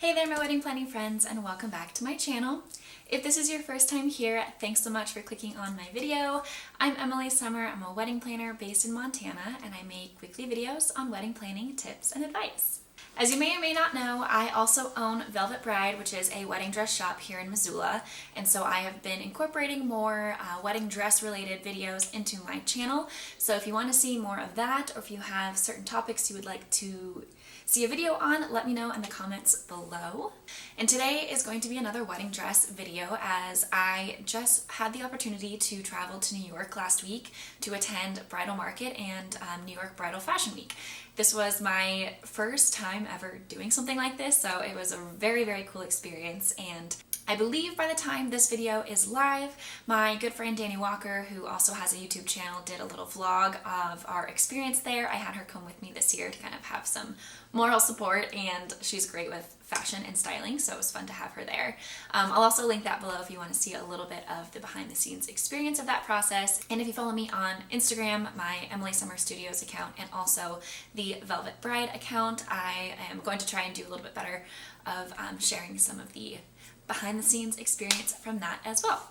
Hey there my wedding planning friends, and welcome back to my channel. If this is your first time here, thanks so much for clicking on my video. I'm Emily Summer. I'm a wedding planner based in Montana, and I make weekly videos on wedding planning tips and advice. As you may or may not know, I also own Velvet Bride, which is a wedding dress shop here in Missoula, and so I have been incorporating more wedding dress related videos into my channel. So if you want to see more of that, or if you have certain topics you would like to see a video on, let me know in the comments below. And today is going to be another wedding dress video, as I just had the opportunity to travel to New York last week to attend Bridal Market and New York Bridal Fashion Week. This was my first time ever doing something like this, so it was a very, very cool experience. And I believe by the time this video is live, my good friend Danny Walker, who also has a YouTube channel, did a little vlog of our experience there. I had her come with me this year to kind of have some moral support, and she's great with fashion and styling, so it was fun to have her there. I'll also link that below if you want to see a little bit of the behind the scenes experience of that process. And if you follow me on Instagram, my Emily Summer Studios account, and also the Velvet Bride account, I am going to try and do a little bit better of sharing some of the behind the scenes experience from that as well.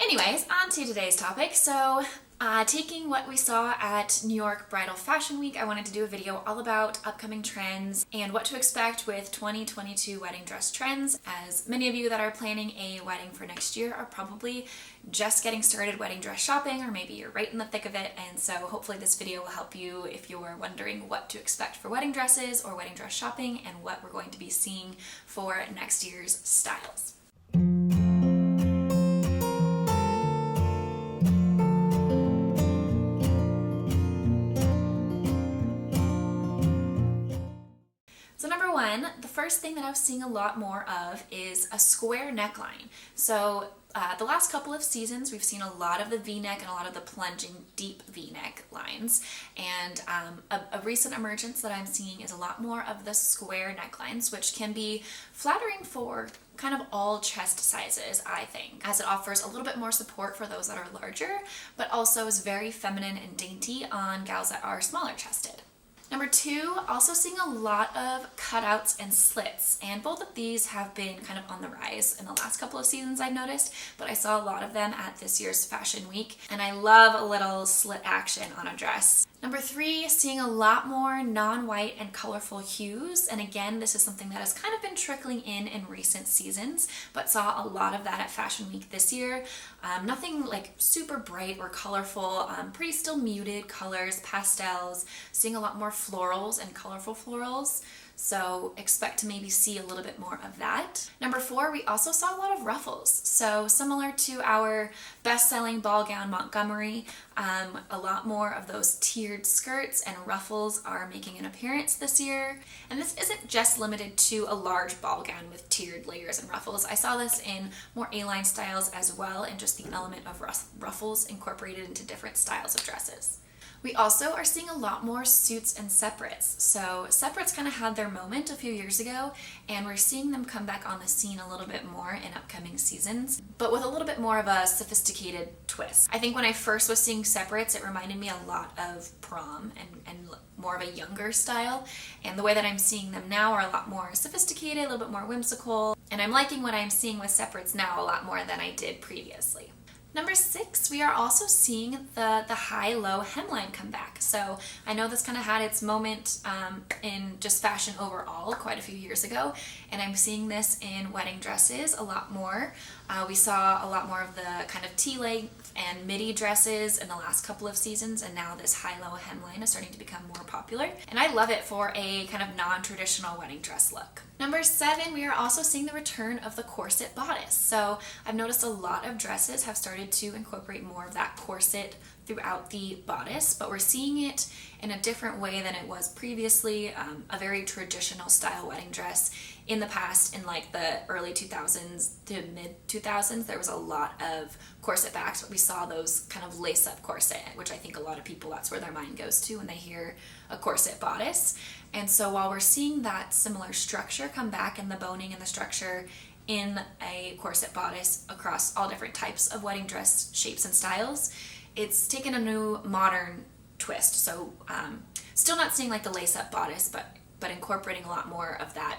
Anyways, on to today's topic. So taking what we saw at New York Bridal Fashion Week, I wanted to do a video all about upcoming trends and what to expect with 2022 wedding dress trends, as many of you that are planning a wedding for next year are probably just getting started wedding dress shopping, or maybe you're right in the thick of it. And so hopefully this video will help you if you're wondering what to expect for wedding dresses or wedding dress shopping, and what we're going to be seeing for next year's styles. So number one, the first thing that I was seeing a lot more of is a square neckline. So the last couple of seasons, we've seen a lot of the V-neck and a lot of the plunging deep V-neck lines. And a recent emergence that I'm seeing is a lot more of the square necklines, which can be flattering for kind of all chest sizes, I think, as it offers a little bit more support for those that are larger, but also is very feminine and dainty on gals that are smaller chested. Number two, also seeing a lot of cutouts and slits, and both of these have been kind of on the rise in the last couple of seasons, I've noticed, but I saw a lot of them at this year's Fashion Week, and I love a little slit action on a dress. Number three, seeing a lot more non-white and colorful hues, and again, this is something that has kind of been trickling in recent seasons, but saw a lot of that at Fashion Week this year. Nothing like super bright or colorful, pretty still muted colors, pastels, seeing a lot more florals and colorful florals. So expect to maybe see a little bit more of that. Number four, we also saw a lot of ruffles. So similar to our best-selling ball gown Montgomery, a lot more of those tiered skirts and ruffles are making an appearance this year. And this isn't just limited to a large ball gown with tiered layers and ruffles. I saw this in more A-line styles as well, and just the element of ruffles incorporated into different styles of dresses. We also are seeing a lot more suits and separates. So separates kind of had their moment a few years ago, and we're seeing them come back on the scene a little bit more in upcoming seasons, but with a little bit more of a sophisticated twist. I think when I first was seeing separates, it reminded me a lot of prom and more of a younger style, and the way that I'm seeing them now are a lot more sophisticated, a little bit more whimsical, and I'm liking what I'm seeing with separates now a lot more than I did previously. Number six, we are also seeing the high-low hemline come back. So I know this kind of had its moment in just fashion overall quite a few years ago, and I'm seeing this in wedding dresses a lot more. We saw a lot more of the kind of T-length and midi dresses in the last couple of seasons, and now this high-low hemline is starting to become more popular, and I love it for a kind of non-traditional wedding dress look. Number seven, we are also seeing the return of the corset bodice. So I've noticed a lot of dresses have started to incorporate more of that corset throughout the bodice, but we're seeing it in a different way than it was previously. A very traditional style wedding dress in the past, in like the early 2000s to mid 2000s, there was a lot of corset backs, but we saw those kind of lace up corset, which I think a lot of people, that's where their mind goes to when they hear a corset bodice. And so while we're seeing that similar structure come back in the boning and the structure in a corset bodice across all different types of wedding dress shapes and styles, it's taken a new modern twist. So still not seeing like the lace up bodice, but but incorporating a lot more of that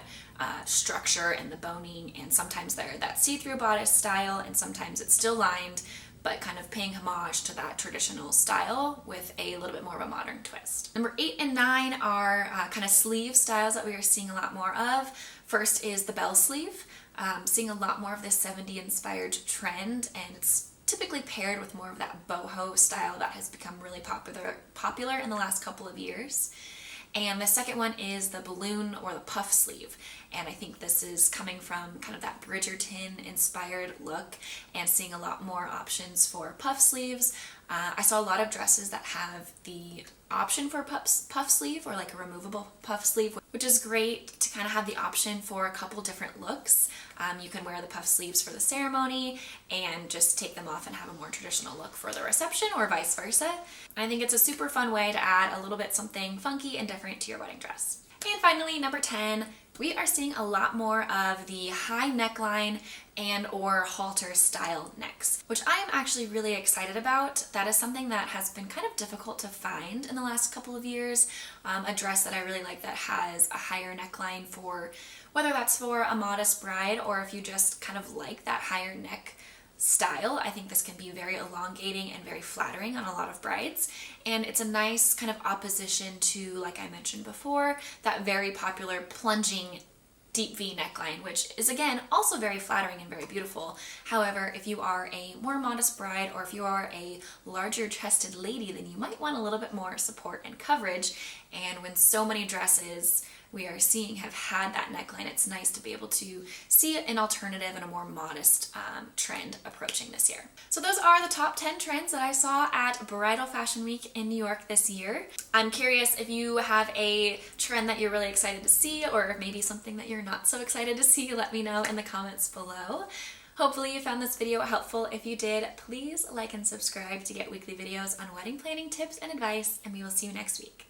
structure and the boning, and sometimes they're that see-through bodice style, and sometimes it's still lined, but kind of paying homage to that traditional style with a little bit more of a modern twist. Number 8 and 9 are kind of sleeve styles that we are seeing a lot more of. First is the bell sleeve. Seeing a lot more of this 70s inspired trend, and it's typically paired with more of that boho style that has become really popular in the last couple of years. And the second one is the balloon or the puff sleeve. And I think this is coming from kind of that Bridgerton inspired look and seeing a lot more options for puff sleeves. I saw a lot of dresses that have the option for a puff sleeve or like a removable puff sleeve, which is great to kind of have the option for a couple different looks. You can wear the puff sleeves for the ceremony and just take them off and have a more traditional look for the reception, or vice versa. And I think it's a super fun way to add a little bit something funky and different to your wedding dress. And finally, number 10, we are seeing a lot more of the high neckline and or halter style necks, which I am actually really excited about. That is something that has been kind of difficult to find in the last couple of years. A dress that I really like that has a higher neckline, for whether that's for a modest bride or if you just kind of like that higher neck style. I think this can be very elongating and very flattering on a lot of brides, and it's a nice kind of opposition to, like I mentioned before, that very popular plunging deep V neckline, which is again also very flattering and very beautiful. However, if you are a more modest bride, or if you are a larger chested lady, then you might want a little bit more support and coverage. And when so many dresses we are seeing have had that neckline, it's nice to be able to see an alternative and a more modest trend approaching this year. So those are the top 10 trends that I saw at Bridal Fashion Week in New York this year. I'm curious if you have a trend that you're really excited to see, or maybe something that you're not so excited to see. Let me know in the comments below. Hopefully you found this video helpful. If you did, please like and subscribe to get weekly videos on wedding planning tips and advice, and we will see you next week.